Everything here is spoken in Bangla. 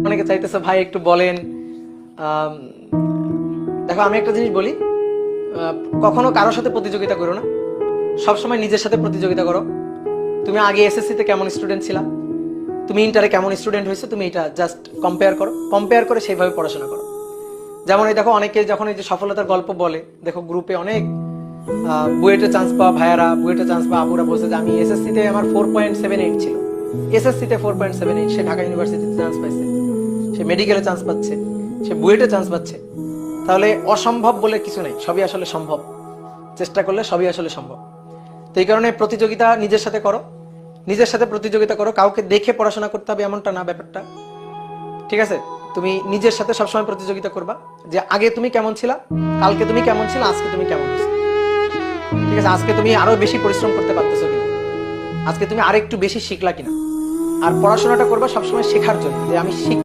অনেকে চাইতেছে ভাই একটু বলেন। দেখো আমি একটা জিনিস বলি, কখনো কারোর সাথে প্রতিযোগিতা করো না, সবসময় নিজের সাথে প্রতিযোগিতা করো। তুমি আগে এসএসসিতে কেমন স্টুডেন্ট ছিলা, তুমি ইন্টারে কেমন স্টুডেন্ট হয়েছে, তুমি এটা জাস্ট কম্পেয়ার করো, কম্পেয়ার করে সেইভাবে পড়াশোনা করো। যেমন এই দেখো অনেকে যখন এই যে সফলতার গল্প বলে, দেখো গ্রুপে অনেক বুয়েটে চান্স পাওয়া ভাইয়ারা, বুয়েটে চান্স পাওয়া আপুরা বলছে যে আমি এসএসসিতে আমার 4.78 ছিল, এসএসসিতে 4.78, সে ঢাকা ইউনিভার্সিটিতে চান্স পাইছে, সে মেডিকেলে চান্স পাচ্ছে, সে বুয়েটে চান্স পাচ্ছে। তাহলে অসম্ভব বলে কিছু নেই, সবই আসলে সম্ভব, চেষ্টা করলে সবই আসলে সম্ভব। তো এই কারণে প্রতিযোগিতা নিজের সাথে করো, নিজের সাথে প্রতিযোগিতা করো, কাউকে দেখে পড়াশোনা করতে হবে এমনটা না ব্যাপারটা, ঠিক আছে? তুমি নিজের সাথে সবসময় প্রতিযোগিতা করবা, যে আগে তুমি কেমন ছিলা, কালকে তুমি কেমন ছিলা, আজকে তুমি কেমন হয়েছো, ঠিক আছে? আজকে তুমি আরো বেশি পরিশ্রম করতে পারতেছো কিনা, আজকে তুমি আরেকটু বেশি শিখলা কিনা। আর পড়াশোনাটা করবা সবসময় শেখার জন্য, যে আমি শিখ